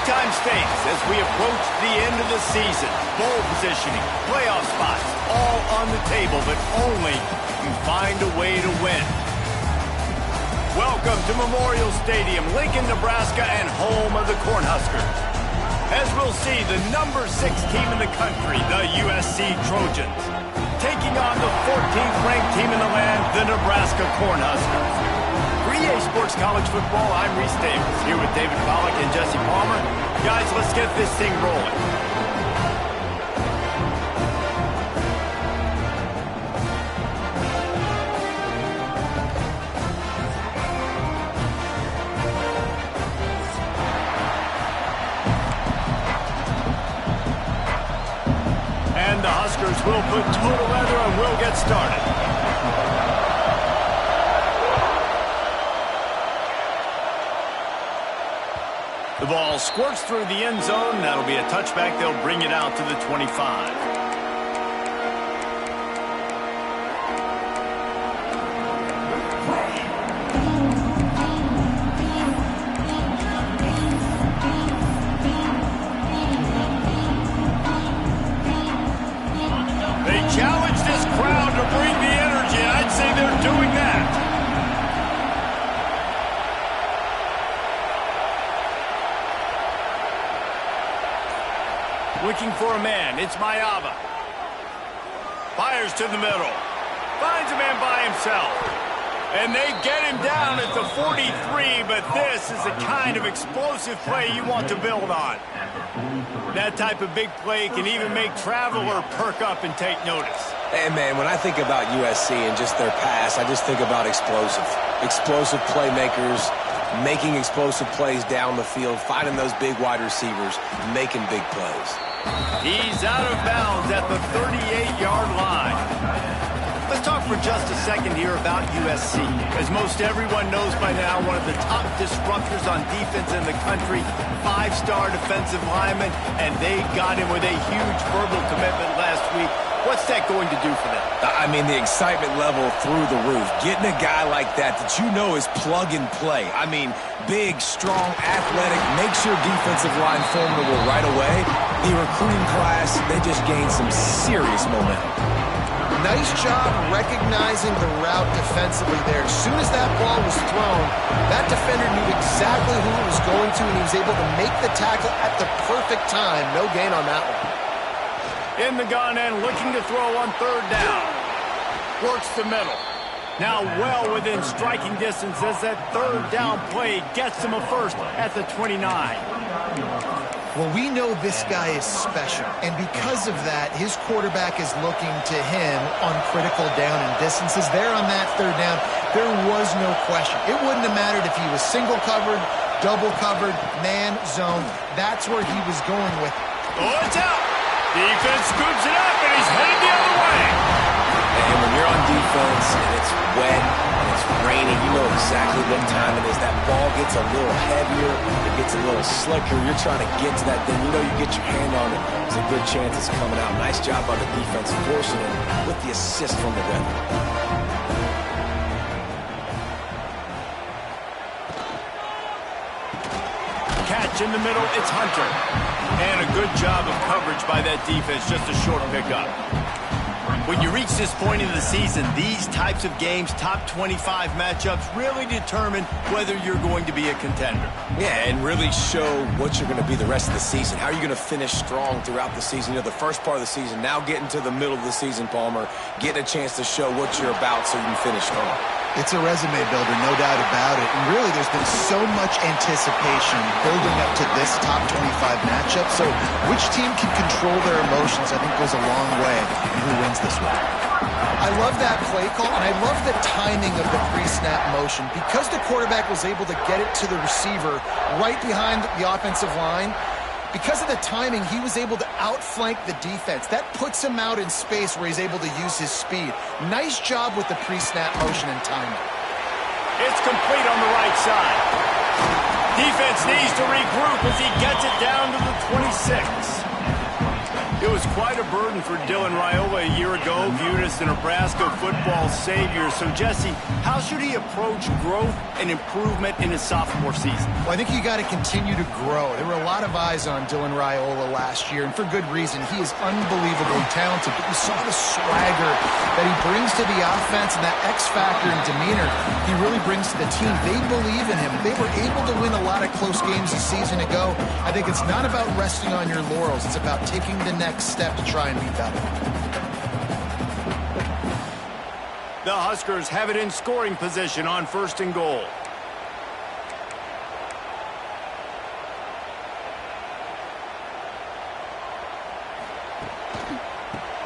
Big-time stakes as we approach the end of the season. Bowl positioning, playoff spots, all on the table, but only you find a way to win. Welcome to Memorial Stadium, Lincoln, Nebraska, and home of the Cornhuskers. As we'll see, the number 6 team in the country, the USC Trojans, taking on the 14th ranked team in the land, the Nebraska Cornhuskers. For EA Sports College Football, I'm Reese Davis, here with David Pollack and Jesse Palmer. Guys, let's get this thing rolling. And the Huskers will put total leather and we'll get started. The ball squirts through the end zone. That'll be a touchback. They'll bring it out to the 25. They challenge this crowd to bring the energy, and I'd say they're doing that. Looking for a man, it's Mayava. Fires to the middle. Finds a man by himself. And they get him down at the 43, but this is the kind of explosive play you want to build on. That type of big play can even make Traveler perk up and take notice. Hey, man, when I think about USC and just their pass, I just think about explosive. Explosive playmakers, making explosive plays down the field, finding those big wide receivers, making big plays. He's out of bounds at the 38-yard line. Let's talk for just a second here about USC. As most everyone knows by now, one of the top disruptors on defense in the country, 5-star defensive lineman, and they got him with a huge verbal commitment last week. What's that going to do for them? I mean, the excitement level through the roof. Getting a guy like that you know is plug and play. I mean, big, strong, athletic, makes your defensive line formidable right away. The recruiting class, they just gained some serious momentum. Nice job recognizing the route defensively there. As soon as that ball was thrown, that defender knew exactly who it was going to, and he was able to make the tackle at the perfect time. No gain on that one. In the gun and looking to throw on 3rd down. Works the middle. Now well within striking distance as that 3rd down play gets him a first at the 29. Well, we know this guy is special, and because of that, his quarterback is looking to him on critical down and distances. There on that 3rd down, there was no question. It wouldn't have mattered if he was single covered, double covered, man, zone. That's where he was going with it. Oh, it's out! Defense scoops it up, and he's headed the other way. And when you're on defense and it's wet and it's raining, you know exactly what time it is. That ball gets a little heavier, it gets a little slicker. You're trying to get to that thing. You know you get your hand on it. There's a good chance it's coming out. Nice job by the defense forcing it with the assist from the weather. Catch in the middle, it's Hunter. And a good job of coverage by that defense, just a short pickup. When you reach this point in the season, these types of games, top 25 matchups, really determine whether you're going to be a contender. Yeah, and really show what you're going to be the rest of the season. How are you going to finish strong throughout the season? You know, the first part of the season, now getting to the middle of the season, Palmer, getting a chance to show what you're about so you can finish strong. It's a resume builder, no doubt about it. And really, there's been so much anticipation building up to this top 25 matchup. So which team can control their emotions, I think, goes a long way in who wins this one. I love that play call, and I love the timing of the pre-snap motion. Because the quarterback was able to get it to the receiver right behind the offensive line, because of the timing, he was able to outflank the defense. That puts him out in space where he's able to use his speed. Nice job with the pre-snap motion and timing. It's complete on the right side. Defense needs to regroup as he gets it down to the 26. It was quite a burden for Dylan Raiola a year ago, viewed as the Nebraska football savior. So, Jesse, how should he approach growth and improvement in his sophomore season? Well, I think you got to continue to grow. There were a lot of eyes on Dylan Raiola last year, and for good reason. He is unbelievably talented, but you saw the swagger that he brings to the offense and that X factor and demeanor he really brings to the team. They believe in him. They were able to win a lot of close games a season ago. I think it's not about resting on your laurels. It's about taking the next step to try and be better. The Huskers have it in scoring position on 1st and goal.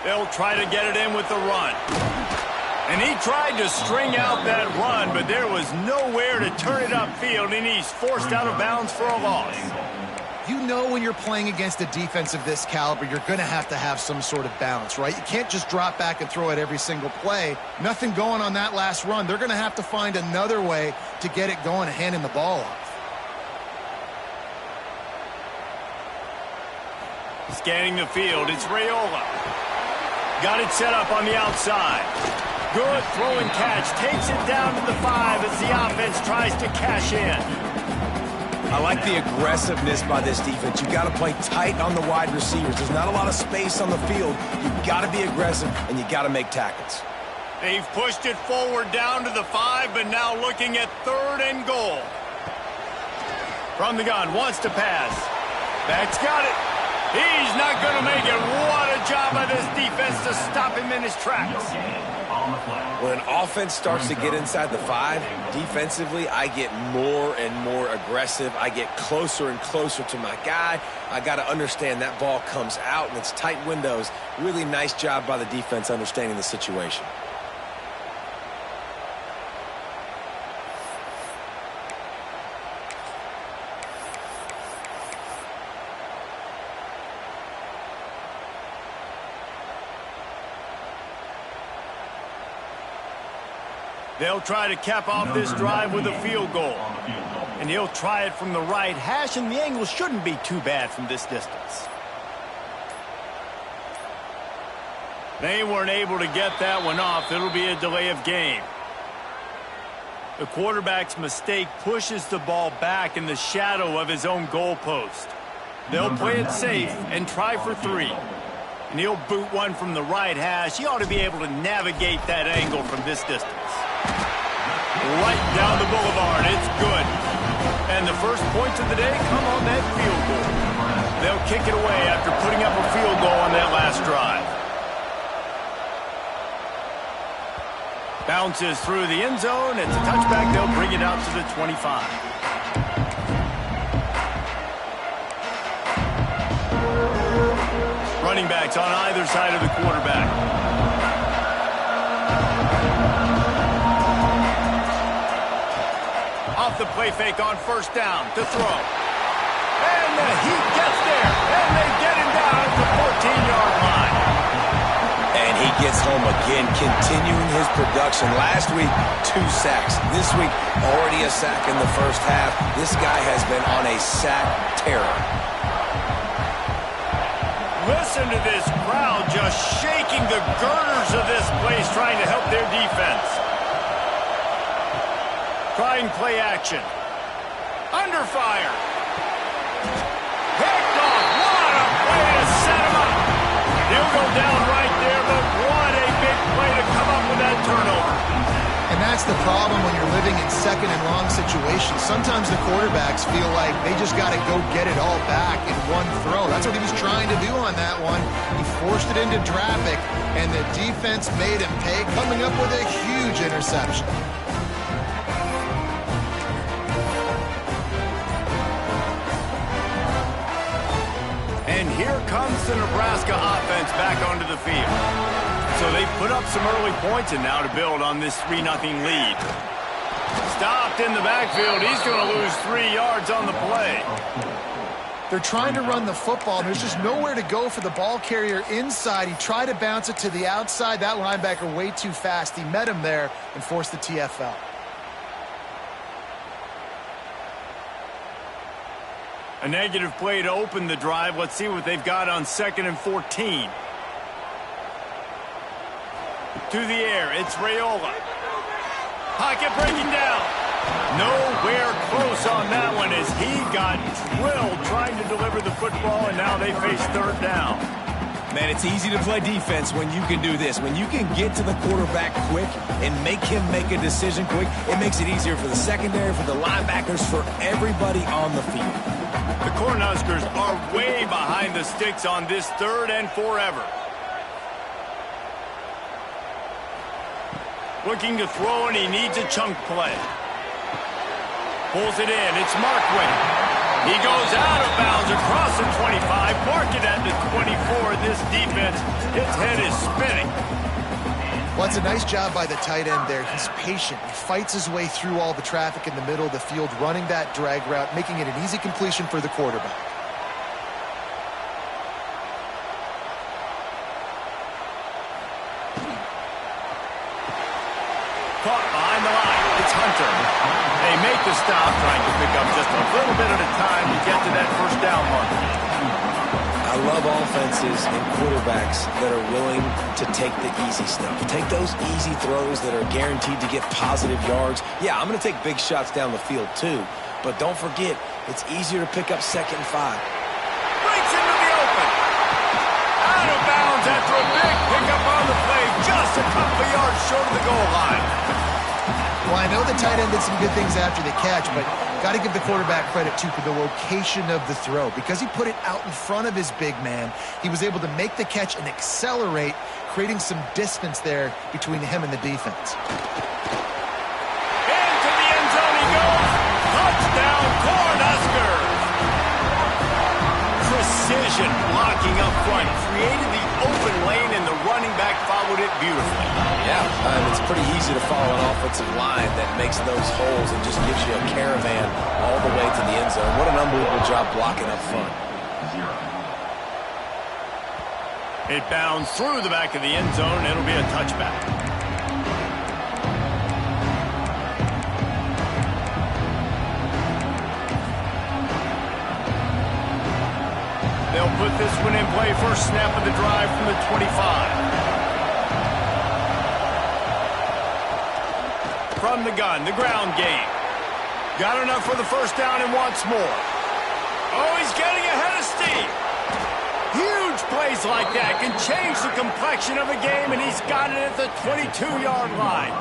They'll try to get it in with the run. And he tried to string out that run, but there was nowhere to turn it upfield, and he's forced out of bounds for a loss. You know when you're playing against a defense of this caliber, you're going to have some sort of balance, right? You can't just drop back and throw it every single play. Nothing going on that last run. They're going to have to find another way to get it going and handing the ball off. Scanning the field, it's Raiola. Got it set up on the outside. Good throw and catch. Takes it down to the 5 as the offense tries to cash in. I like the aggressiveness by this defense. You got to play tight on the wide receivers. There's not a lot of space on the field. You got to be aggressive, and you got to make tackles. They've pushed it forward down to the 5, but now looking at 3rd and goal. From the gun, wants to pass. Back's got it. He's not going to make it. What a job by this defense to stop him in his tracks. When an offense starts to get inside the 5, defensively, I get more and more aggressive. I get closer and closer to my guy. I got to understand that ball comes out and it's tight windows. Really nice job by the defense understanding the situation. They'll try to cap off this drive with a field goal. And he'll try it from the right hash, and the angle shouldn't be too bad from this distance. They weren't able to get that one off. It'll be a delay of game. The quarterback's mistake pushes the ball back in the shadow of his own goalpost. They'll play it safe and try for 3. And he'll boot one from the right hash. He ought to be able to navigate that angle from this distance. Right down the boulevard. It's good. And the first points of the day come on that field goal. They'll kick it away after putting up a field goal on that last drive. Bounces through the end zone. It's a touchback. They'll bring it out to the 25. Running backs on either side of the quarterback. Off the play fake on 1st down to throw. And the Heat gets there. And they get him down at the 14-yard line. And he gets home again, continuing his production. Last week, 2 sacks. This week, already a sack in the first half. This guy has been on a sack terror. Listen to this crowd just shaking the girders of this place, trying to help their defense. Trying play action. Under fire. Picked off. What a play to set him up. He'll go down right there, but what a big play to come up with that turnover. And that's the problem when you're living in 2nd and long situations. Sometimes the quarterbacks feel like they just got to go get it all back in one throw. That's what he was trying to do on that one. He forced it into traffic, and the defense made him pay, coming up with a huge interception. And here comes the Nebraska offense back onto the field. So they put up some early points, and now to build on this 3-0 lead. Stopped in the backfield. He's going to lose 3 yards on the play. They're trying to run the football. There's just nowhere to go for the ball carrier inside. He tried to bounce it to the outside. That linebacker way too fast. He met him there and forced the TFL. A negative play to open the drive. Let's see what they've got on 2nd and 14. To the air, it's Raiola. Pocket breaking down. Nowhere close on that one as he got drilled trying to deliver the football, and now they face 3rd down. Man, it's easy to play defense when you can do this. When you can get to the quarterback quick and make him make a decision quick, it makes it easier for the secondary, for the linebackers, for everybody on the field. The Cornhuskers are way behind the sticks on this 3rd and forever. Looking to throw, and he needs a chunk play. Pulls it in. It's Markway. He goes out of bounds across the 25. Mark it at the 24. This defense, its head is spinning. Well, it's a nice job by the tight end there. He's patient. He fights his way through all the traffic in the middle of the field, running that drag route, making it an easy completion for the quarterback. Caught behind the line. It's Hunter. They make the stop, trying to pick up just a little bit at a time to get to that 1st down mark. I love offenses and quarterbacks that are willing to take the easy stuff. Take those easy throws that are guaranteed to get positive yards. Yeah, I'm going to take big shots down the field too, but don't forget, it's easier to pick up 2nd and 5. Breaks into the open. Out of bounds after a big pickup on the play, just a couple of yards short of the goal line. Well, I know the tight end did some good things after the catch, but got to give the quarterback credit, too, for the location of the throw. Because he put it out in front of his big man, he was able to make the catch and accelerate, creating some distance there between him and the defense. Into the end zone he goes. Touchdown, Cornhuskers. Precision blocking up front. Created the open lane, and the running back followed it beautifully. Yeah, it's pretty easy to follow an offensive line that makes those holes and just gives you a caravan all the way to the end zone. What an unbelievable job blocking up front. It bounds through the back of the end zone. It'll be a touchback. They'll put this one in play. First snap of the drive from the 25. From the gun, the ground game. Got enough for the 1st down and wants more. Oh, he's getting ahead of steam. Huge plays like that can change the complexion of a game, and he's got it at the 22-yard line.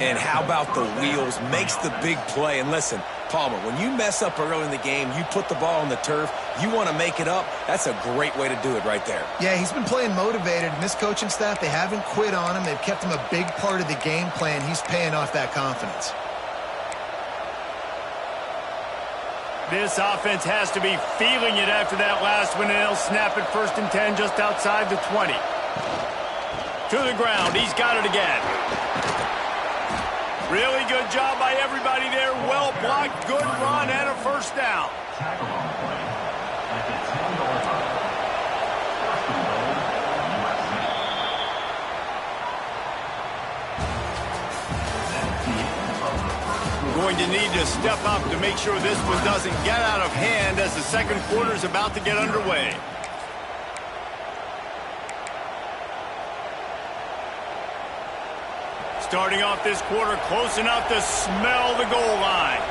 And how about the wheels? Makes the big play. And listen, Palmer, when you mess up early in the game, you put the ball on the turf, you want to make it up, that's a great way to do it right there. Yeah, he's been playing motivated, and this coaching staff, they haven't quit on him. They've kept him a big part of the game plan. He's paying off that confidence. This offense has to be feeling it after that last one, and they'll snap it 1st and 10 just outside the 20. To the ground, he's got it again. Really good job by everybody there. Well blocked, good run, and a 1st down. Going to need to step up to make sure this one doesn't get out of hand as the 2nd quarter is about to get underway. Starting off this quarter close enough to smell the goal line.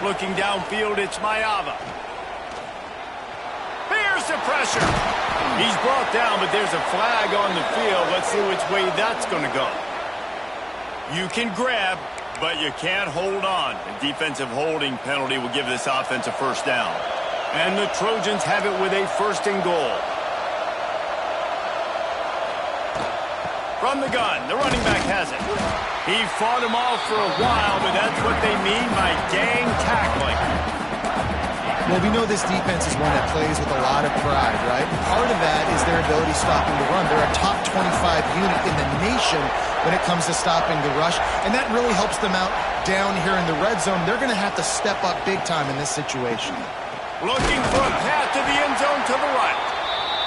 Looking downfield, it's Maiava. Here's the pressure. He's brought down, but there's a flag on the field. Let's see which way that's going to go. You can grab, but you can't hold on. A defensive holding penalty will give this offense a 1st down. And the Trojans have it with a 1st and goal. From the gun, the running back has it. He fought him off for a while, but that's what they mean by gang tackling. Well, we know this defense is one that plays with a lot of pride, right? Part of that is their ability stopping the run. They're a top 25 unit in the nation when it comes to stopping the rush, and that really helps them out down here in the red zone. They're going to have to step up big time in this situation. Looking for a path to the end zone to the right.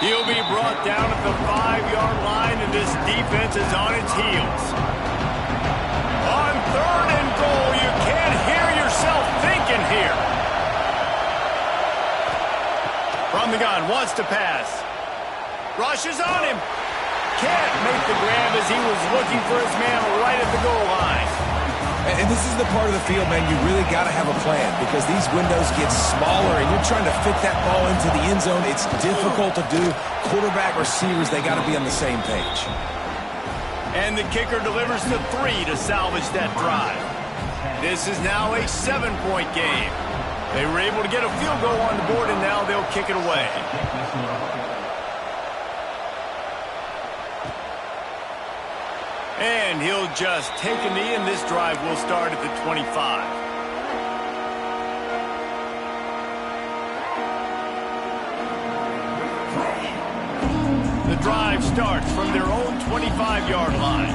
He'll be brought down at the 5-yard line, and this defense is on its heels. On 3rd and goal, you can't hear yourself thinking here. From the gun, wants to pass. Rushes on him. Can't make the grab as he was looking for his man right at the goal line. And this is the part of the field, man, you really got to have a plan because these windows get smaller and you're trying to fit that ball into the end zone. It's difficult to do. Quarterback, receivers, they got to be on the same page. And the kicker delivers to 3 to salvage that drive. This is now a 7-point game. They were able to get a field goal on the board, and now they'll kick it away. And he'll just take a knee, and this drive will start at the 25. The drive starts from their own 25-yard line.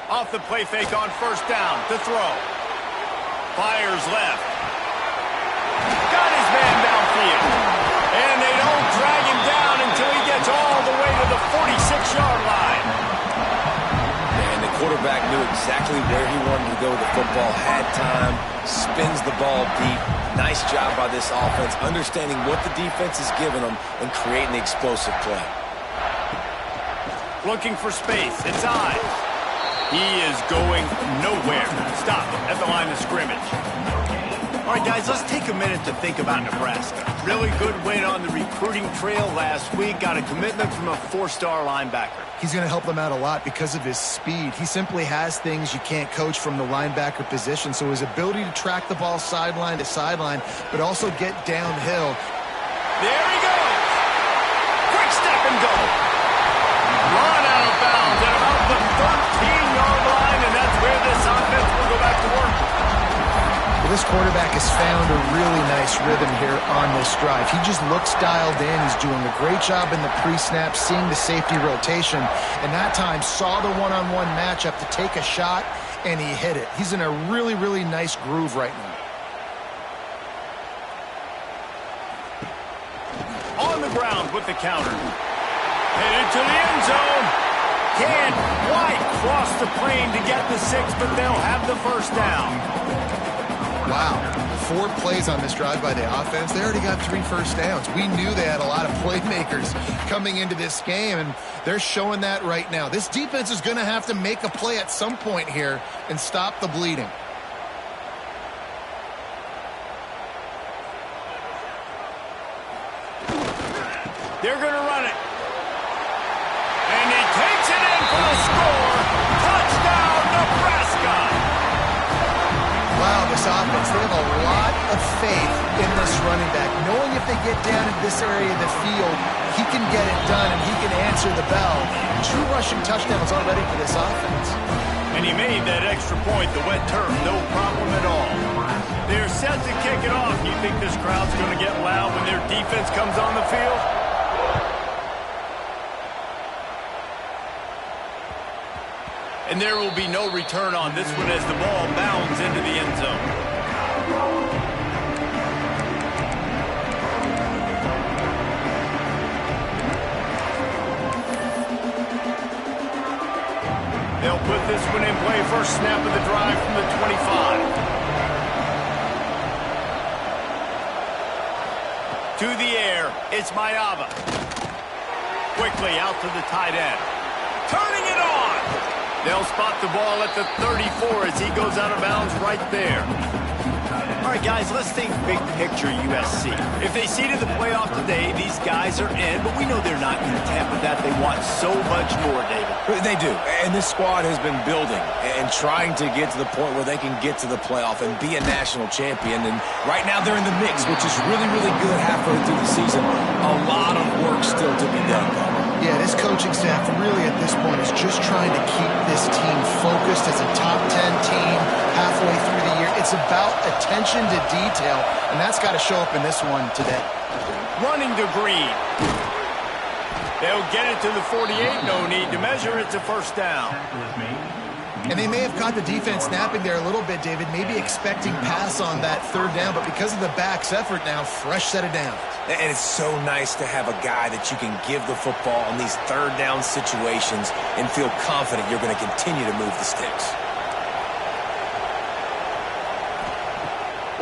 Off the play fake on 1st down, to throw. Fires left. Got his man downfield. And they don't drag him down until he gets all the way to the 46-yard line. And the quarterback knew exactly where he wanted to go with the football, had time, spins the ball deep. Nice job by this offense, understanding what the defense is giving them and creating the explosive play. Looking for space. It's Ives. He is going nowhere. Stop at the line of scrimmage. All right, guys, let's take a minute to think about Nebraska. Really good win on the recruiting trail last week. Got a commitment from a 4-star linebacker. He's going to help them out a lot because of his speed. He simply has things you can't coach from the linebacker position. So his ability to track the ball sideline to sideline, but also get downhill. There he goes. Quick step and go. Run out of bounds at about the 13-yard line, and that's where this offense will go back to work. This quarterback has found a really nice rhythm here on this drive. He just looks dialed in. He's doing a great job in the pre-snap, seeing the safety rotation, and that time saw the one-on-one matchup to take a shot, and he hit it. He's in a really, really nice groove right now. On the ground with the counter. Headed to the end zone. Can't quite cross the plane to get the 6, but they'll have the 1st down. Wow, 4 plays on this drive by the offense. They already got 3 first downs. We knew they had a lot of playmakers coming into this game, and they're showing that right now. This defense is going to have to make a play at some point here and stop the bleeding. They're going to run it. And he takes it in for the score. Touchdown, Nebraska. Wow, this offense, they have a lot of faith in this running back, knowing if they get down in this area of the field, he can get it done and he can answer the bell. 2 rushing touchdowns already for this offense. And he made that extra point, the wet turf, no problem at all. They're set to kick it off. You think this crowd's going to get loud when their defense comes on the field? And there will be no return on this one as the ball bounds into the end zone. They'll put this one in play. First snap of the drive from the 25. To the air, it's Mayava. Quickly out to the tight end. Turning it on. They'll spot the ball at the 34 as he goes out of bounds right there. All right, guys, let's think big picture USC. If they seeded the playoff today, these guys are in, but we know they're not content with that. They want so much more, David. They do, and this squad has been building and trying to get to the point where they can get to the playoff and be a national champion. And right now they're in the mix, which is really, really good halfway through the season. A lot of work still to be done, though. Yeah, this coaching staff really at this point is just trying to keep this team focused as a top 10 team halfway through the year. It's about attention to detail, and that's got to show up in this one today. Running to Green. They'll get it to the 48. No need to measure. It's a first down. And they may have caught the defense snapping there a little bit, David, maybe expecting pass on that third down, but because of the back's effort now, fresh set of downs. And it's so nice to have a guy that you can give the football in these third down situations and feel confident you're going to continue to move the sticks.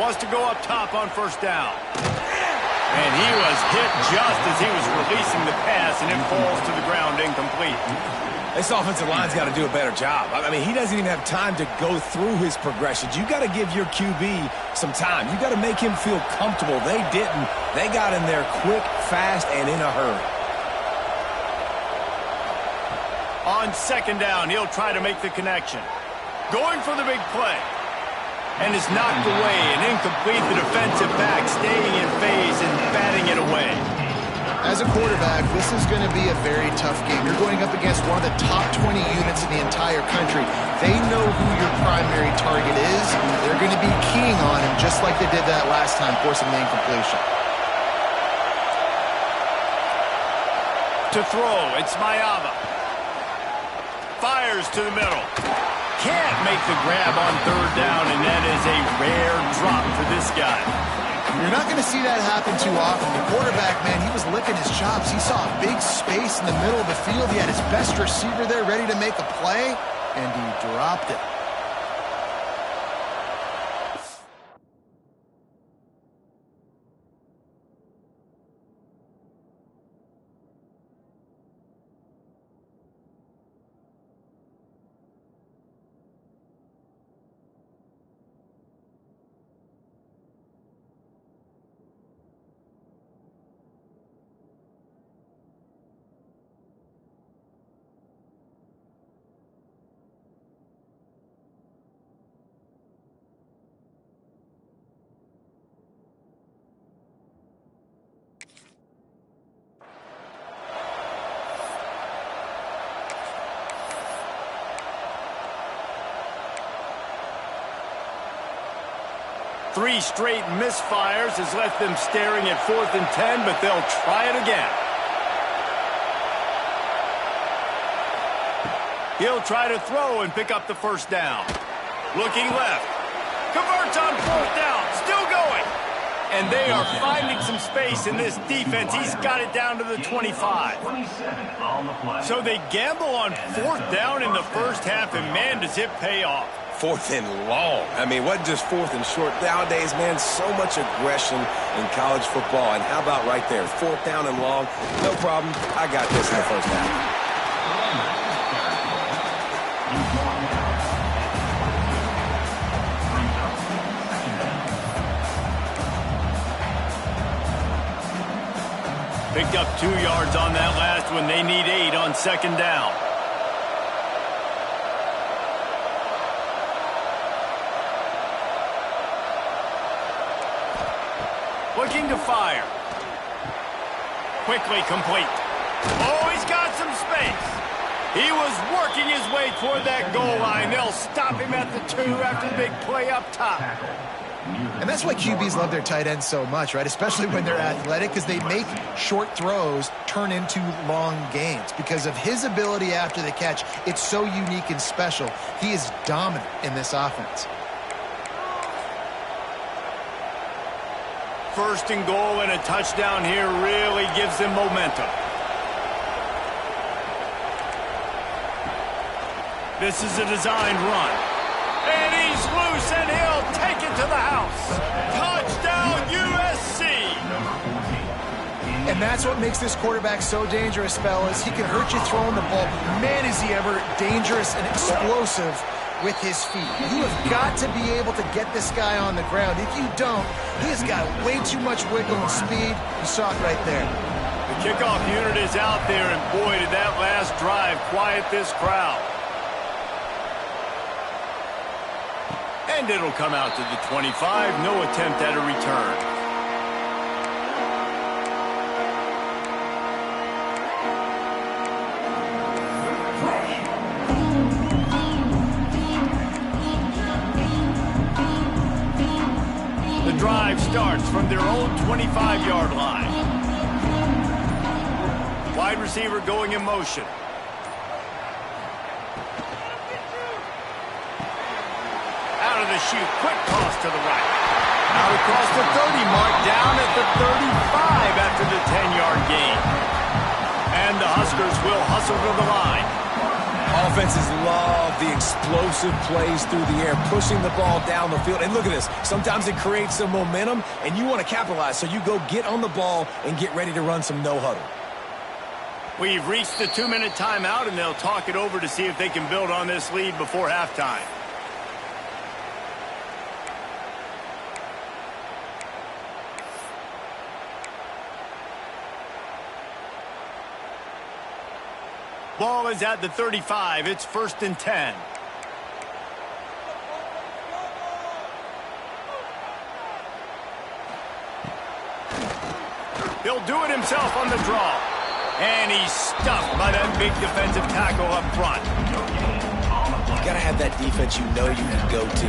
Wants to go up top on first down. And he was hit just as he was releasing the pass, and it falls to the ground incomplete. This offensive line's got to do a better job. I mean, he doesn't even have time to go through his progressions. You got to give your QB some time. You got to make him feel comfortable. They didn't. They got in there quick, fast, and in a hurry. On second down, he'll try to make the connection. Going for the big play. And is knocked away and incomplete. The defensive back staying in phase and batting it away. As a quarterback, this is going to be a very tough game. You're going up against one of the top 20 units in the entire country. They know who your primary target is. They're going to be keying on him just like they did that last time, forcing the incompletion. To throw, it's Mayava. Fires to the middle. Can't make the grab on third down, and that is a rare drop for this guy. You're not going to see that happen too often. The quarterback, man, he was licking his chops. He saw a big space in the middle of the field. He had his best receiver there ready to make a play, and he dropped it. Three straight misfires has left them staring at 4th and 10, but they'll try it again. He'll try to throw and pick up the first down. Looking left. Converts on 4th down. Still going. And they are finding some space in this defense. He's got it down to the 25. So they gamble on 4th down in the first half, and man, does it pay off. 4th and long. I mean, what just 4th and short? Nowadays, man, so much aggression in college football. And how about right there? 4th down and long. No problem. I got this in the first half. Picked up 2 yards on that last one. They need 8 on second down. Looking to fire. Quickly complete. Oh, he's got some space. He was working his way toward that goal line. They'll stop him at the 2 after the big play up top. And that's why QBs love their tight ends so much, right? Especially when they're athletic, because they make short throws turn into long gains. Because of his ability after the catch, it's so unique and special. He is dominant in this offense. First and goal and a touchdown here really gives them momentum. This is a designed run. And he's loose, and he'll take it to the house. Touchdown, USC! And that's what makes this quarterback so dangerous, fellas. He can hurt you throwing the ball. Man, is he ever dangerous and explosive with his feet. You have got to be able to get this guy on the ground. If you don't, he has got way too much wiggle and speed. You saw it right there. The kickoff unit is out there, and boy, did that last drive quiet this crowd. And it'll come out to the 25. No attempt at a return. The drive starts from their own 25-yard line. Wide wide receiver going in motion. Out of the chute, quick toss to the right. Out across the 30 mark, down at the 35 after the 10-yard gain. And the Huskers will hustle to the line. Offenses love the explosive plays through the air, pushing the ball down the field. And look at this. Sometimes it creates some momentum, and you want to capitalize. So you go get on the ball and get ready to run some no-huddle. We've reached the 2-minute timeout, and they'll talk it over to see if they can build on this lead before halftime. Ball is at the 35. It's 1st and 10. He'll do it himself on the draw. And he's stuffed by that big defensive tackle up front. You got to have that defense you know you can go to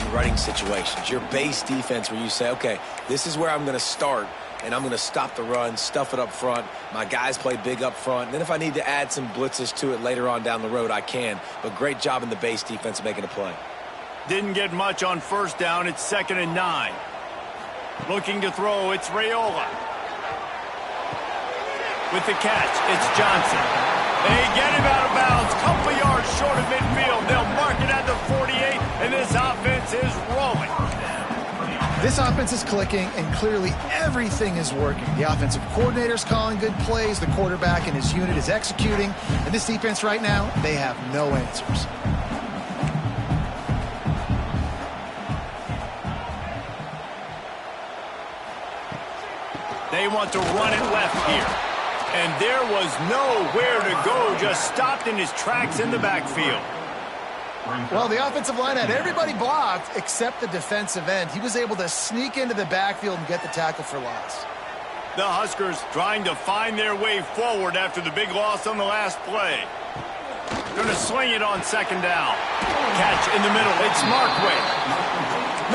in running situations. Your base defense where you say, okay, this is where I'm going to start. And I'm going to stop the run, stuff it up front. My guys play big up front. And then if I need to add some blitzes to it later on down the road, I can. But great job in the base defense making a play. Didn't get much on 1st down. It's 2nd and 9. Looking to throw, it's Raiola. With the catch, it's Johnson. They get him out of bounds. Couple yards short of midfield. They'll mark it at the 48, and this offense is rolling. This offense is clicking, and clearly everything is working. The offensive coordinator's calling good plays. The quarterback and his unit is executing. And this defense right now, they have no answers. They want to run it left here. And there was nowhere to go, just stopped in his tracks in the backfield. Well, the offensive line had everybody blocked except the defensive end. He was able to sneak into the backfield and get the tackle for loss. The Huskers trying to find their way forward after the big loss on the last play. Going to sling it on 2nd down. Catch in the middle. It's Markway.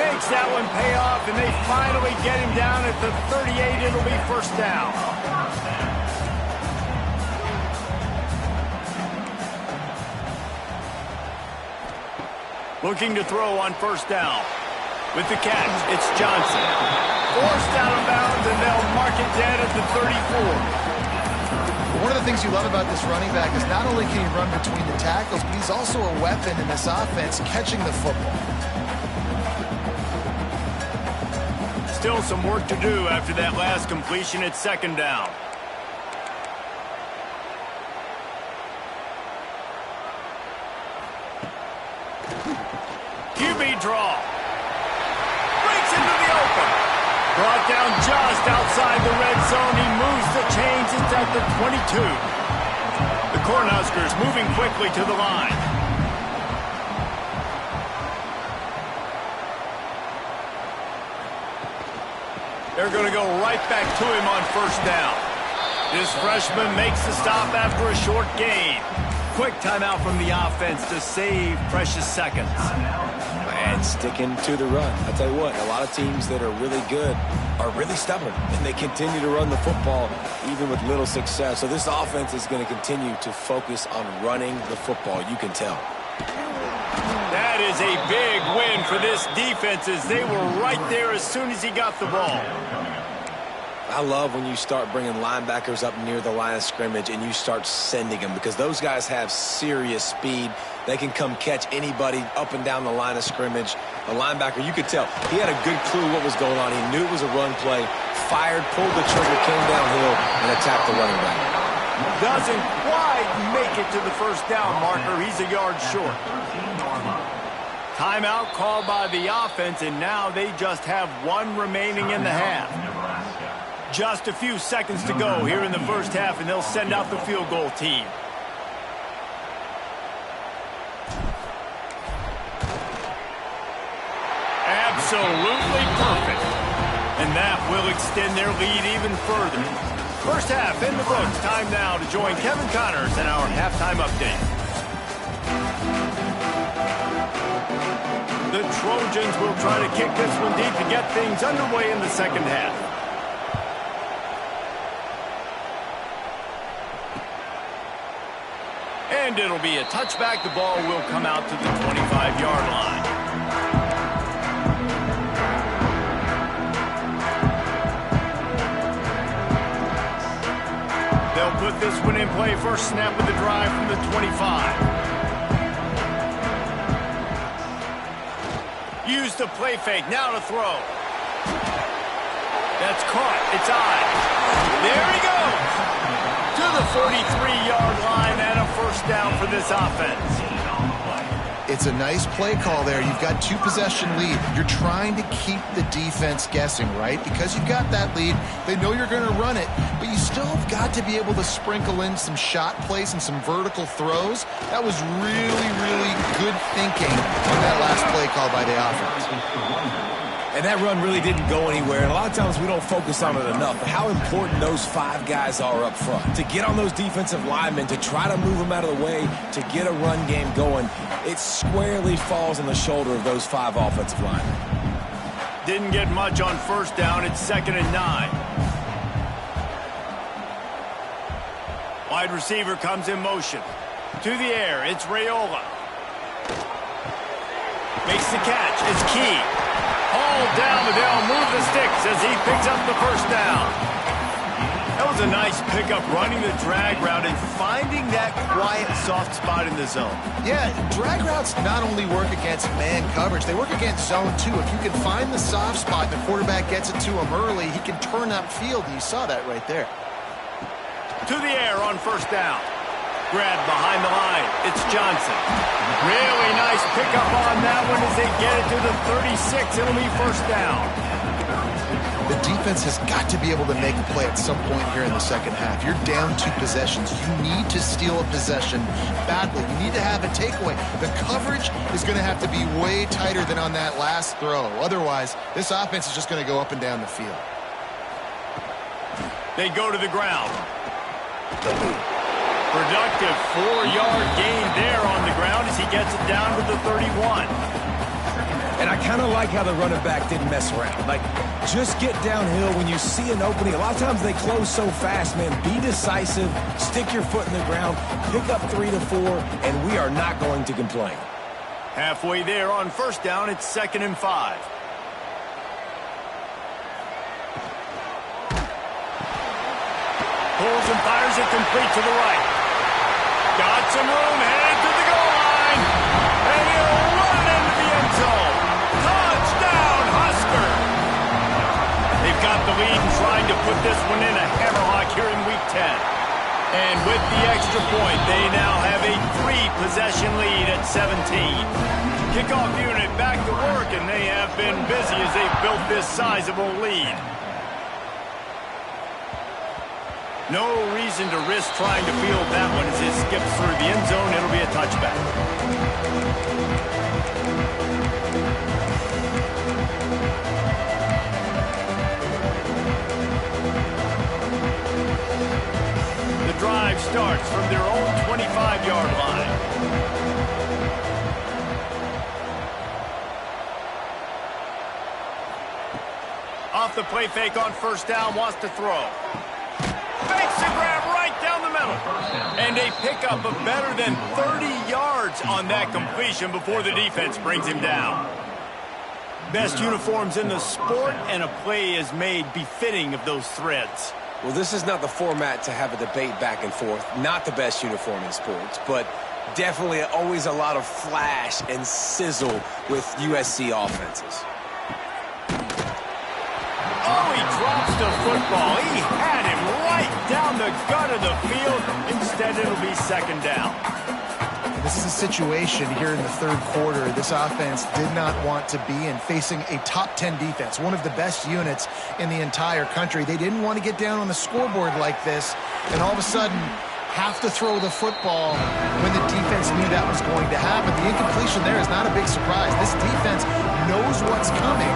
Makes that one pay off, and they finally get him down at the 38. It'll be 1st down. Looking to throw on 1st down. With the catch, it's Johnson. Forced out of bounds, and they'll mark it dead at the 34. One of the things you love about this running back is not only can he run between the tackles, but he's also a weapon in this offense catching the football. Still some work to do after that last completion at 2nd down. QB draw. Breaks into the open. Brought down just outside the red zone. He moves the chains. It's at the 22. The Cornhuskers moving quickly to the line. They're going to go right back to him on 1st down. This freshman makes the stop after a short gain. Quick timeout from the offense to save precious seconds. And sticking to the run. I tell you what, a lot of teams that are really good are really stubborn, and they continue to run the football even with little success. So this offense is going to continue to focus on running the football. You can tell. That is a big win for this defense as they were right there as soon as he got the ball. I love when you start bringing linebackers up near the line of scrimmage and you start sending them, because those guys have serious speed. They can come catch anybody up and down the line of scrimmage. A linebacker, you could tell, he had a good clue what was going on. He knew it was a run play, fired, pulled the trigger, came downhill, and attacked the running back. Doesn't quite make it to the 1st down marker. He's a yard short. Timeout called by the offense, and now they just have one remaining in the half. Just a few seconds to go here in the 1st half, and they'll send out the field goal team. Absolutely perfect. And that will extend their lead even further. 1st half in the books. Time now to join Kevin Connors in our halftime update. The Trojans will try to kick this one deep to get things underway in the 2nd half. And it'll be a touchback. The ball will come out to the 25-yard line. They'll put this one in play. First snap of the drive from the 25. Use the play fake. Now to throw. That's caught. It's on. There he goes. To the 43-yard line and a first down for this offense. It's a nice play call there. You've got 2-possession lead. You're trying to keep the defense guessing, right? Because you've got that lead. They know you're going to run it, but you still have got to be able to sprinkle in some shot plays and some vertical throws. That was really, really good thinking on that last play call by the offense. And that run really didn't go anywhere. And a lot of times we don't focus on it enough. But how important those 5 guys are up front. To get on those defensive linemen, to try to move them out of the way, to get a run game going, it squarely falls on the shoulder of those 5 offensive linemen. Didn't get much on first down. It's 2nd and 9. Wide receiver comes in motion. To the air, it's Raiola. Makes the catch. It's Key. All down the down, move the sticks as he picks up the first down. That was a nice pickup, running the drag route and finding that quiet, soft spot in the zone. Yeah, drag routes not only work against man coverage, they work against zone too. If you can find the soft spot and the quarterback gets it to him early, he can turn up field. You saw that right there. To the air on first down. Grab behind the line. It's Johnson. Really nice pickup on that one as they get it to the 36. It'll be first down. The defense has got to be able to make a play at some point here in the second half. You're down 2 possessions. You need to steal a possession badly. You need to have a takeaway. The coverage is going to have to be way tighter than on that last throw. Otherwise, this offense is just going to go up and down the field. They go to the ground. Productive 4-yard gain there on the ground as he gets it down to the 31. And I kind of like how the running back didn't mess around. Like, just get downhill when you see an opening. A lot of times they close so fast, man. Be decisive, stick your foot in the ground, pick up 3 to 4, and we are not going to complain. Halfway there on first down, it's 2nd and 5. Pulls and fires it complete to the right. Got some room, headed to the goal line. And he'll run it into the end zone. Touchdown, Husker! They've got the lead and trying to put this one in a hammerlock here in Week 10. And with the extra point, they now have a 3-possession lead at 17. Kickoff unit back to work, and they have been busy as they've built this sizable lead. No reason to risk trying to field that one as it skips through the end zone. It'll be a touchback. The drive starts from their own 25-yard line. Off the play fake on first down, wants to throw. Makes the grab right down the middle. And a pickup of better than 30 yards on that completion before the defense brings him down. Best uniforms in the sport, and a play is made befitting of those threads. Well, this is not the format to have a debate back and forth. Not the best uniform in sports, but definitely always a lot of flash and sizzle with USC offenses. Oh, he drops the football. He had him right down the gut of the field. Instead, it'll be 2nd down. This is a situation here in the third quarter this offense did not want to be in, facing a top 10 defense, one of the best units in the entire country. They didn't want to get down on the scoreboard like this, and all of a sudden have to throw the football when the defense knew that was going to happen. The incompletion there is not a big surprise. This defense knows what's coming,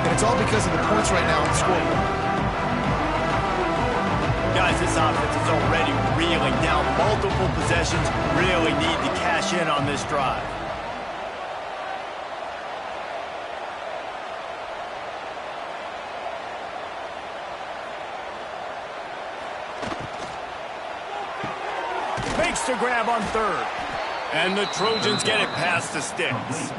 and it's all because of the points right now on the scoreboard. Guys, this offense is already reeling down. Multiple possessions, really need to cash in on this drive. Makes makes the grab on third. And the Trojans get it past the sticks.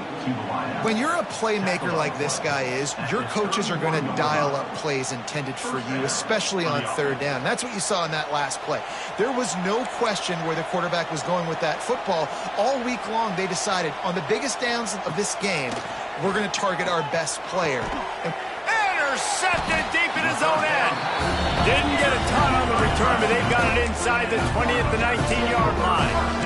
When you're a playmaker like this guy is, your coaches are going to dial up plays intended for you, especially on third down. That's what you saw in that last play. There was no question where the quarterback was going with that football. All week long, they decided, on the biggest downs of this game, we're going to target our best player. Intercepted deep in his own end. Didn't get a ton on the return, but they got it inside the 20 at the 19-yard line.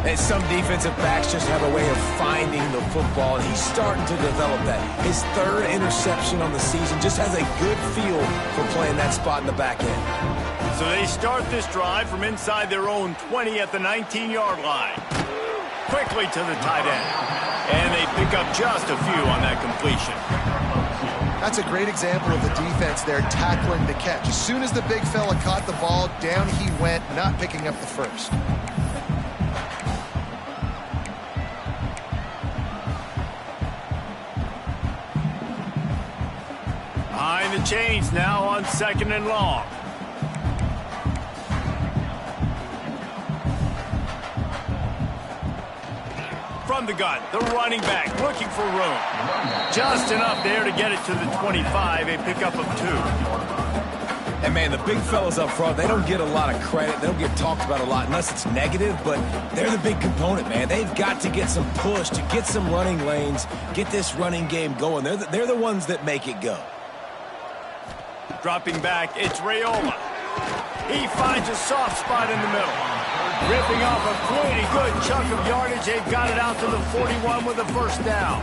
And some defensive backs just have a way of finding the football, and he's starting to develop that. His third interception on the season just has a good feel for playing that spot in the back end. So they start this drive from inside their own 20 at the 19-yard line. Quickly to the tight end. And they pick up just a few on that completion. That's a great example of the defense there tackling the catch. As soon as the big fella caught the ball, down he went, not picking up the first. Behind the chains now on 2nd and long. From the gun, the running back looking for room. Just enough there to get it to the 25, a pickup of 2. And, man, the big fellas up front, they don't get a lot of credit. They don't get talked about a lot unless it's negative, but they're the big component, man. They've got to get some push, to get some running lanes, get this running game going. They're the ones that make it go. Dropping back, it's Raiola. He finds a soft spot in the middle. Ripping off a pretty good chunk of yardage. They've got it out to the 41 with a first down.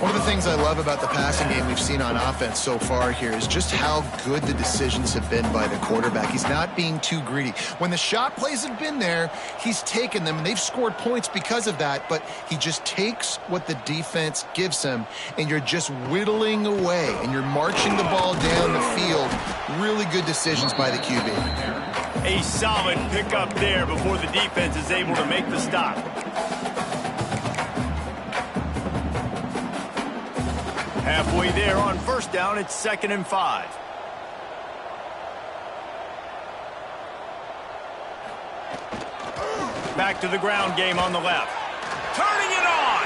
One of the things I love about the passing game we've seen on offense so far here is just how good the decisions have been by the quarterback. He's not being too greedy. When the shot plays have been there, he's taken them, and they've scored points because of that, but he just takes what the defense gives him, and you're just whittling away, and you're marching the ball down the field. Really good decisions by the QB. A solid pickup there before the defense is able to make the stop. Halfway there on first down, it's 2nd and 5. Back to the ground game on the left. Turning it on!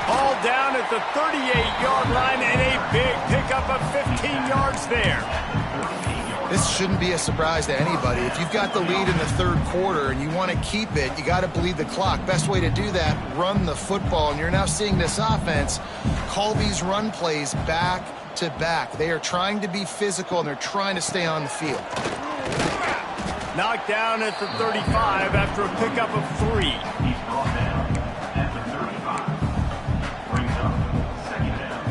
Ball down at the 38-yard line and a big pickup of 15 yards there. This shouldn't be a surprise to anybody. If you've got the lead in the third quarter and you want to keep it, you got to bleed the clock. Best way to do that, run the football. And you're now seeing this offense call these run plays back to back. They are trying to be physical, and they're trying to stay on the field. Knocked down at the 35 after a pickup of 3. He's brought down at the 35. Brings up 2nd down.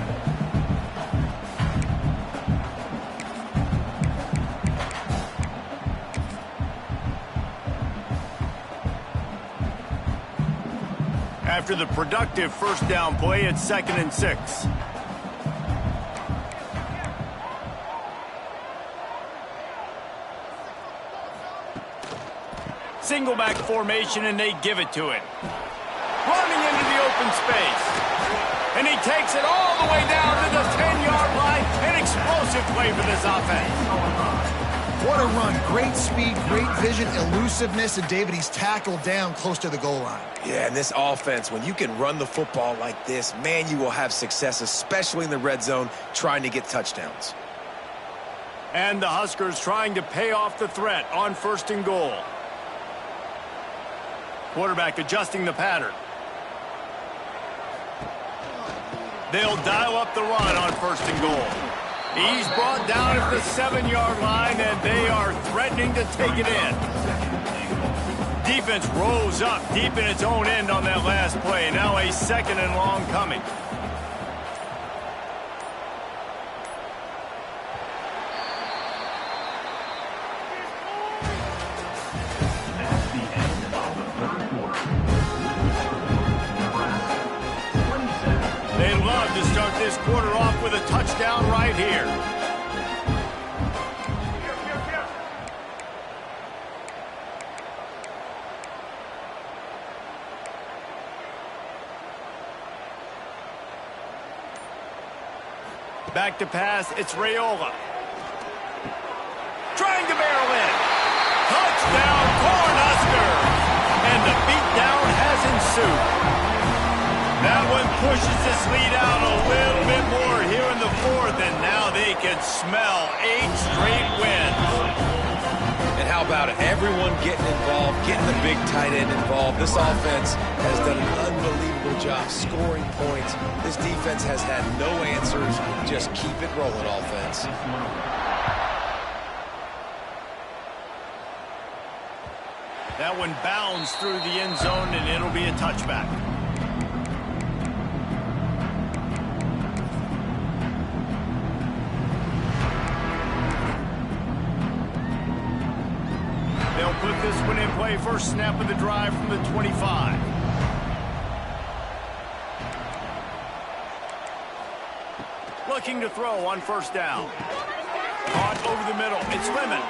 After the productive first down play, it's 2nd and 6. Single back formation, and they give it to it. Running into the open space. And he takes it all the way down to the 10-yard line. An explosive play for this offense. What a run. Great speed, great vision, elusiveness, and David, he's tackled down close to the goal line. Yeah, and this offense, when you can run the football like this, man, you will have success, especially in the red zone, trying to get touchdowns. And the Huskers trying to pay off the threat on 1st and goal. Quarterback adjusting the pattern. They'll dial up the run on 1st and goal. He's brought down at the 7-yard line, and they are threatening to take it in. Defense rose up deep in its own end on that last play. Now a 2nd and long coming. That's the end of the third quarter. They love to start this quarter off with a touchdown right here. Back to pass, it's Raiola. Trying to barrel in. Touchdown, pushes this lead out a little bit more here in the fourth, and now they can smell 8 straight wins. And how about it? Everyone getting involved, getting the big tight end involved. This offense has done an unbelievable job scoring points. This defense has had no answers. Just keep it rolling, offense. That one bounds through the end zone, and it'll be a touchback. They'll put this one in play. First snap of the drive from the 25. Looking to throw on first down. Caught over the middle. It's Lemon.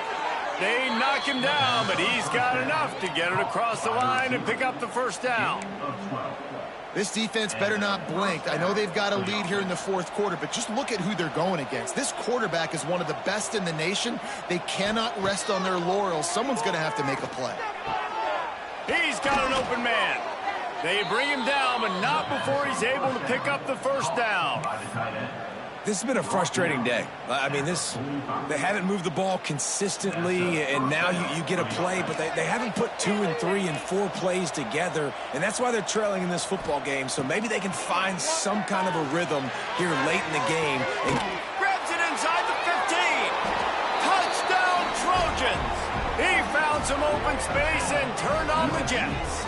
They knock him down, but he's got enough to get it across the line and pick up the first down. This defense better not blink. I know they've got a lead here in the fourth quarter, but just look at who they're going against. This quarterback is one of the best in the nation. They cannot rest on their laurels. Someone's going to have to make a play. He's got an open man. They bring him down, but not before he's able to pick up the first down. This has been a frustrating day. I mean, they haven't moved the ball consistently, and now you get a play, but they haven't put 2 and 3 and 4 plays together, and that's why they're trailing in this football game. So maybe they can find some kind of a rhythm here late in the game. And grabs it inside the 15. Touchdown, Trojans. He found some open space and turned on the Jets.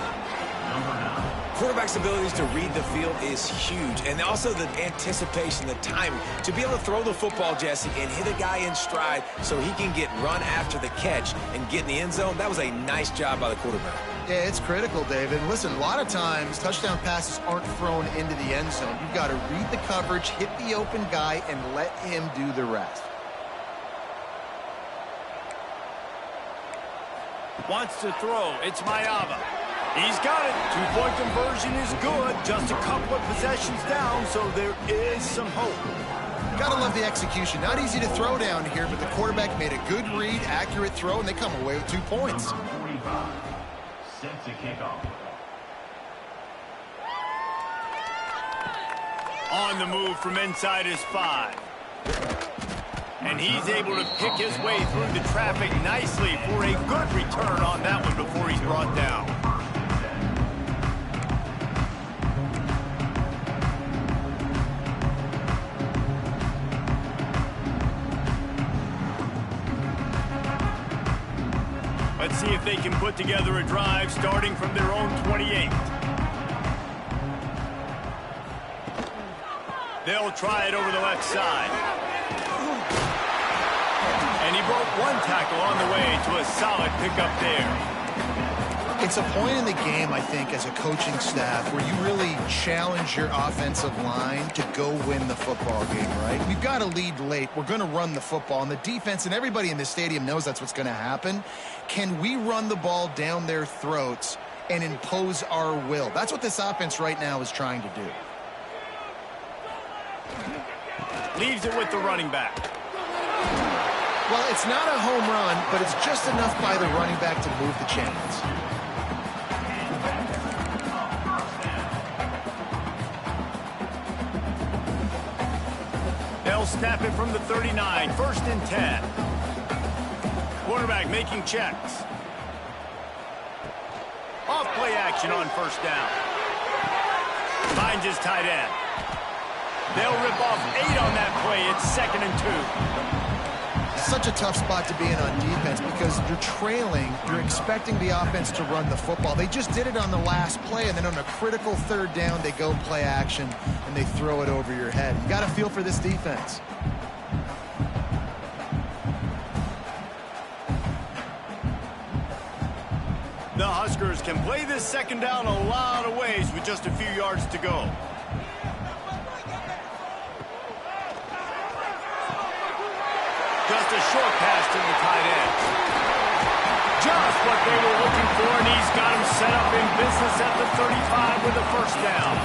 Quarterback's abilities to read the field is huge, and also the anticipation, the timing. To be able to throw the football, Jesse, and hit a guy in stride so he can get run after the catch and get in the end zone, that was a nice job by the quarterback. Yeah, it's critical, David. Listen, a lot of times touchdown passes aren't thrown into the end zone. You've got to read the coverage, hit the open guy, and let him do the rest. Wants to throw. It's Mayava. He's got it. 2-point conversion is good. Just a couple of possessions down, so there is some hope. Gotta love the execution. Not easy to throw down here, but the quarterback made a good read, accurate throw, and they come away with 2 points. 45. Set to kick off. On the move from inside his 5. And he's able to pick his way through the traffic nicely for a good return on that one before he's brought down. Let's see if they can put together a drive starting from their own 28. They'll try it over the left side. And he broke one tackle on the way to a solid pickup there. It's a point in the game, I think, as a coaching staff where you really challenge your offensive line to go win the football game, right? We've got to lead late. We're going to run the football, and the defense and everybody in the stadium knows that's what's going to happen. Can we run the ball down their throats and impose our will? That's what this offense right now is trying to do. Leaves it with the running back. Well, it's not a home run, but it's just enough by the running back to move the chains. They'll snap it from the 39, 1st and 10. Quarterback making checks. Off play action on first down. Finds his tight end. They'll rip off 8 on that play. It's 2nd and 2. Such a tough spot to be in on defense because you're trailing. You're expecting the offense to run the football. They just did it on the last play, and then on a critical 3rd down, they go play action, and they throw it over your head. You got to feel for this defense. The Huskers can play this 2nd down a lot of ways with just a few yards to go. Just a short pass to the tight end. Just what they were looking for, and he's got him set up in business at the 35 with a 1st down.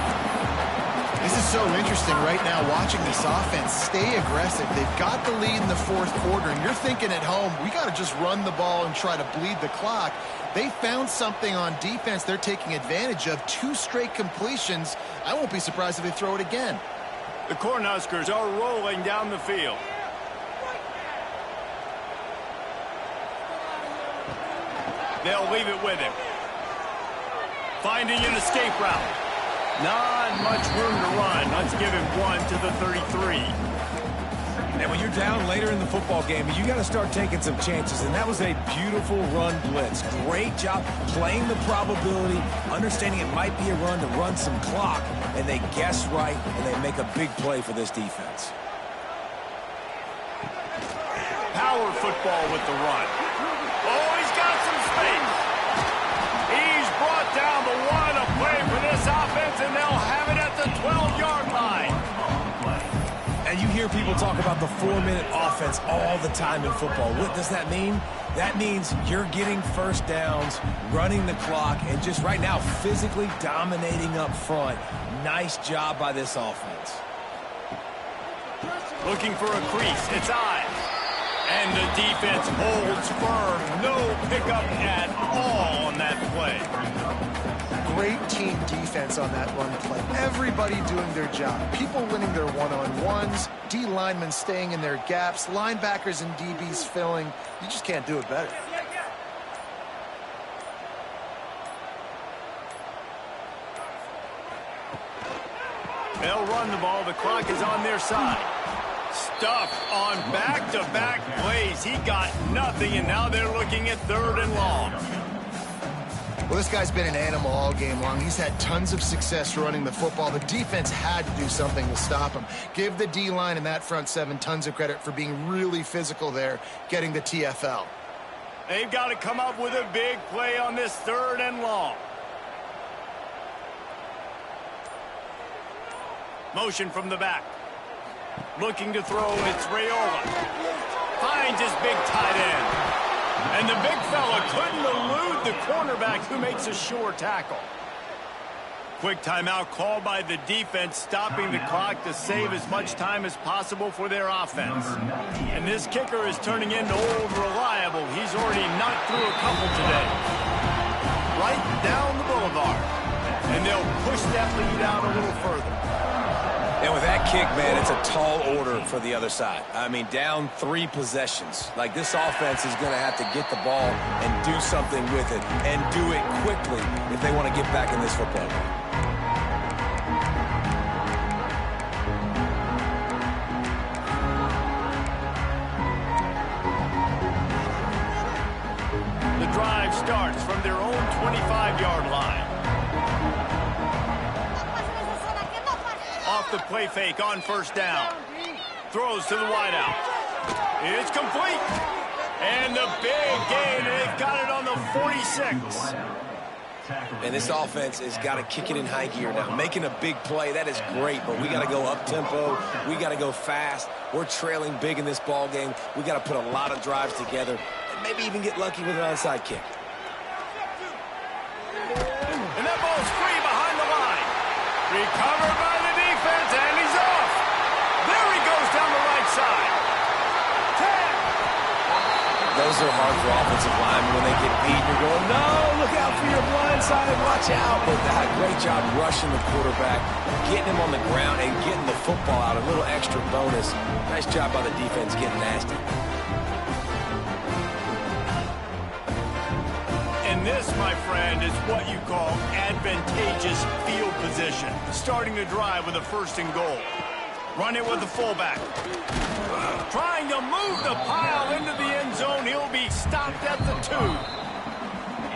This This is so interesting right now, watching this offense stay aggressive. They've got the lead in the fourth quarter, and you're thinking at home, we got to just run the ball and try to bleed the clock. They found something on defense they're taking advantage of. 2 straight completions. I won't be surprised if they throw it again. The Cornhuskers are rolling down the field. They'll leave it with him. Finding an escape route. Not much room to run. Let's give him 1 to the 33. And when you're down later in the football game, you got to start taking some chances, and that was a beautiful run blitz. Great job playing the probability, understanding it might be a run to run some clock, and they guess right, and they make a big play for this defense. Power football with the run. Oh, he's got some space. He's brought down the 1, a play for this offense, and they'll have it at the 12-yard line. And you hear people talk about the 4-minute offense all the time in football. What does that mean? That means you're getting first downs, running the clock, and just right now physically dominating up front. Nice job by this offense. Looking for a crease. It's Ives. And the defense holds firm. No pickup at all on that play. Great team defense on that run play. Everybody doing their job. People winning their one-on-ones, D linemen staying in their gaps, linebackers and DBs filling. You just can't do it better. They'll run the ball. The clock is on their side. Stuffed on back-to-back plays. He got nothing, and now they're looking at 3rd and long. Well, this guy's been an animal all game long. He's had tons of success running the football. The defense had to do something to stop him. Give the D-line and that front 7 tons of credit for being really physical there, getting the TFL. They've got to come up with a big play on this 3rd and long. Motion from the back. Looking to throw, it's Raiola. Finds his big tight end. And the big fella couldn't elude the cornerback who makes a sure tackle. Quick timeout called by the defense, stopping the clock to save as much time as possible for their offense. And this kicker is turning into old reliable. He's already knocked through a couple today. Right down the boulevard. And they'll push that lead out a little further. And with that kick, man, it's a tall order for the other side. I mean, down 3 possessions. Like, this offense is going to have to get the ball and do something with it, and do it quickly if they want to get back in this football game. The drive starts from their own 25-yard line. Off the play fake on 1st down. Throws to the wideout. It's complete. And the big gain. They've got it on the 46. And this offense has got to kick it in high gear now. Making a big play, that is great, but we got to go up-tempo. We got to go fast. We're trailing big in this ball game. We got to put a lot of drives together and maybe even get lucky with an onside kick. And that ball's free behind the line. Recovered by the defense, and he's off. There he goes down the right side. 10. Those are hard for offensive linemen when they get beat. You're going, no, look out for your blind side, watch out. But that great job rushing the quarterback, getting him on the ground, and getting the football out. A little extra bonus. Nice job by the defense getting nasty. And this, my friend, is what you call advantageous field position. Starting the drive with a 1st and goal. Run it with the fullback. Trying to move the pile into the end zone. He'll be stopped at the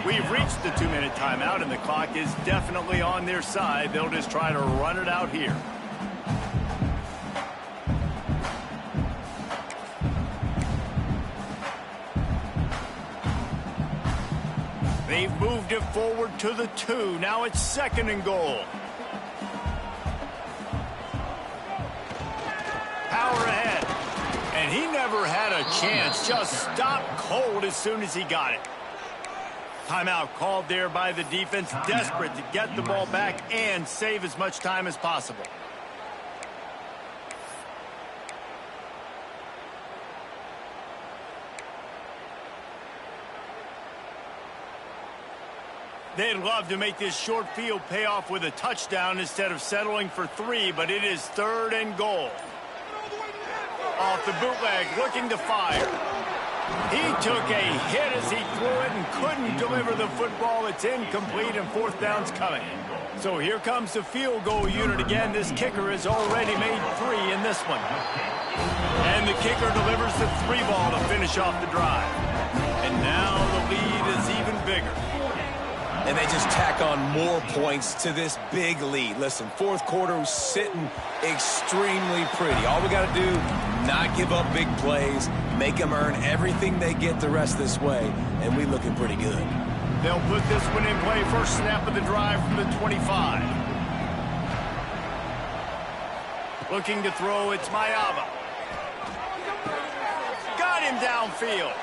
2. We've reached the 2-minute timeout, and the clock is definitely on their side. They'll just try to run it out here. They've moved it forward to the 2. Now it's 2nd and goal. Power ahead. And he never had a chance. Just stopped cold as soon as he got it. Timeout called there by the defense. Desperate to get the ball back and save as much time as possible. They'd love to make this short field pay off with a touchdown instead of settling for 3, but it is 3rd and goal. Off the bootleg, looking to fire. He took a hit as he threw it and couldn't deliver the football. It's incomplete, and 4th down's coming. So here comes the field goal unit again. This kicker has already made 3 in this one. And the kicker delivers the 3 ball to finish off the drive. And now the lead is even bigger. And they just tack on more points to this big lead. Listen, 4th quarter was sitting extremely pretty. All we got to do, not give up big plays, make them earn everything they get the rest of this way, and we looking pretty good. They'll put this one in play. First snap of the drive from the 25. Looking to throw, it's Mayava. Got him downfield.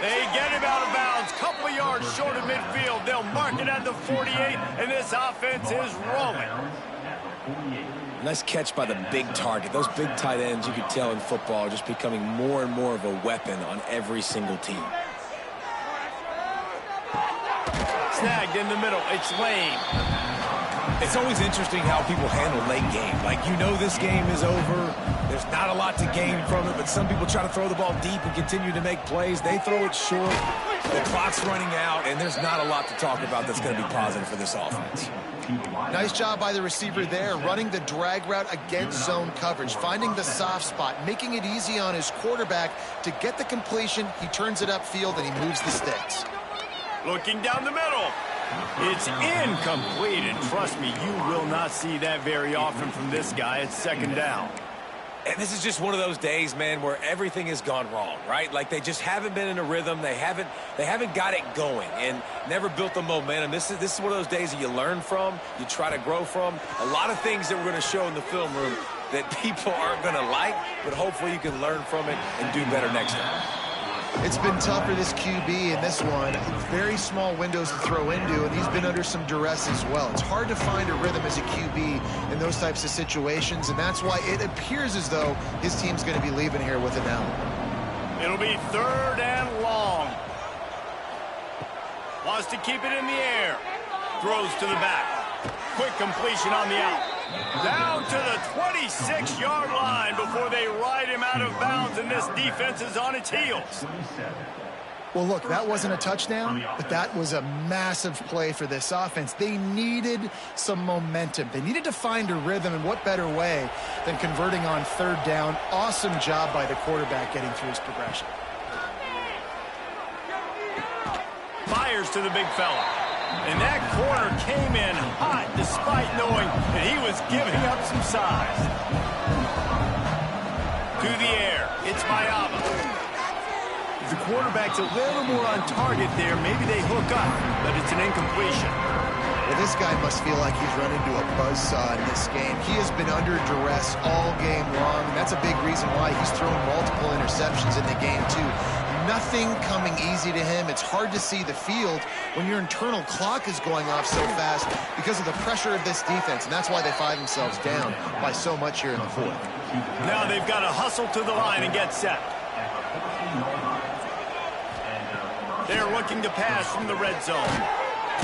They get him out of bounds. Couple of yards short of midfield. They'll mark it at the 48, and this offense is rolling. Nice catch by the big target. Those big tight ends, you could tell in football, are just becoming more and more of a weapon on every single team. Snagged in the middle. It's Lane. It's always interesting how people handle late game. Like, you know this game is over. There's not a lot to gain from it, but some people try to throw the ball deep and continue to make plays. They throw it short. The clock's running out, and there's not a lot to talk about that's going to be positive for this offense. Nice job by the receiver there, running the drag route against zone coverage, finding the soft spot, making it easy on his quarterback to get the completion. He turns it upfield, and he moves the sticks. Looking down the middle. It's incomplete, and trust me, you will not see that very often from this guy. It's 2nd down. And this is just one of those days, man, where everything has gone wrong, right? Like, they just haven't been in a rhythm. They haven't got it going and never built the momentum. This is one of those days that you learn from, you try to grow from. A lot of things that we're going to show in the film room that people aren't going to like, but hopefully you can learn from it and do better next time. It's been tough for this QB in this one. Very small windows to throw into, and he's been under some duress as well. It's hard to find a rhythm as a QB in those types of situations, and that's why it appears as though his team's going to be leaving here with an L. It'll be 3rd and long. Wants to keep it in the air. Throws to the back. Quick completion on the out. Down to the 26-yard line before they ride him out of bounds, and this defense is on its heels. Well, look, that wasn't a touchdown, but that was a massive play for this offense. They needed some momentum. They needed to find a rhythm, and what better way than converting on 3rd down. Awesome job by the quarterback getting through his progression. Fires to the big fella. And that corner came in hot despite knowing that he was giving up some size. To the air, it's Mayava. If the quarterback's a little more on target there, maybe they hook up, but it's an incompletion. Well, this guy must feel like he's run into a buzzsaw in this game. He has been under duress all game long, and that's a big reason why he's thrown multiple interceptions in the game, too. Nothing coming easy to him. It's hard to see the field when your internal clock is going off so fast because of the pressure of this defense, and that's why they find themselves down by so much here in the 4th. Now they've got to hustle to the line and get set. They're looking to pass from the red zone.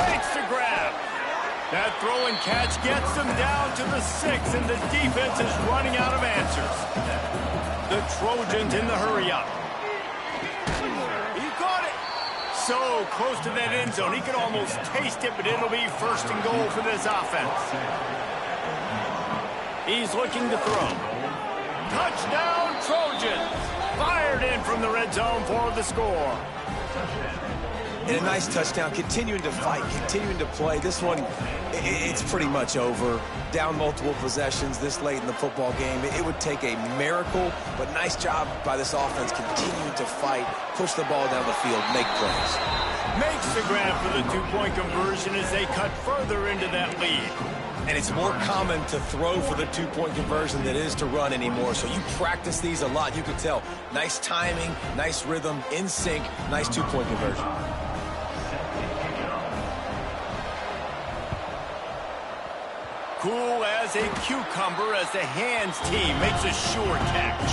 Takes the grab. That throw and catch gets them down to the 6, and the defense is running out of answers. The Trojans in the hurry-up. So close to that end zone. He could almost taste it, but it'll be 1st and goal for this offense. He's looking to throw. Touchdown, Trojans! Fired in from the red zone for the score. And a nice touchdown, continuing to fight, continuing to play. This one, it's pretty much over. Down multiple possessions this late in the football game. It would take a miracle, but nice job by this offense continuing to fight, push the ball down the field, make plays. Makes the grab for the 2-point conversion as they cut further into that lead. And it's more common to throw for the 2-point conversion than it is to run anymore. So you practice these a lot. You can tell. Nice timing, nice rhythm, in sync, nice 2-point conversion. Cool as a cucumber as the hands team makes a sure catch.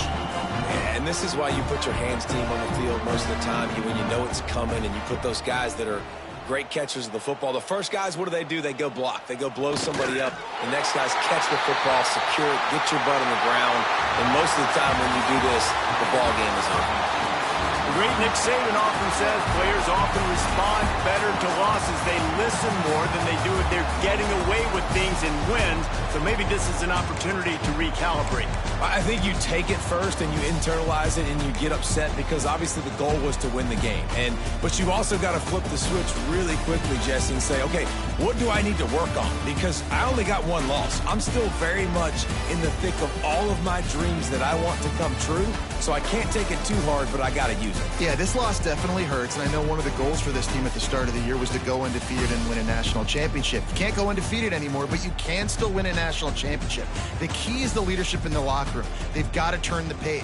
And this is why you put your hands team on the field most of the time. When you know it's coming and you put those guys that are great catchers of the football. The first guys, what do? They go block. They go blow somebody up. The next guys catch the football, secure it, get your butt on the ground. And most of the time when you do this, the ball game is over. The great Nick Saban often says players often respond better to losses. They listen more than they do if they're getting away with things in wins. So maybe this is an opportunity to recalibrate. I think you take it first and you internalize it and you get upset because obviously the goal was to win the game. But you've also got to flip the switch really quickly, Jesse, and say, okay, what do I need to work on? Because I only got one loss. I'm still very much in the thick of all of my dreams that I want to come true. So I can't take it too hard, but I got to use it. Yeah, this loss definitely hurts, and I know one of the goals for this team at the start of the year was to go undefeated and win a national championship. You can't go undefeated anymore, but you can still win a national championship. The key is the leadership in the locker room. They've got to turn the page.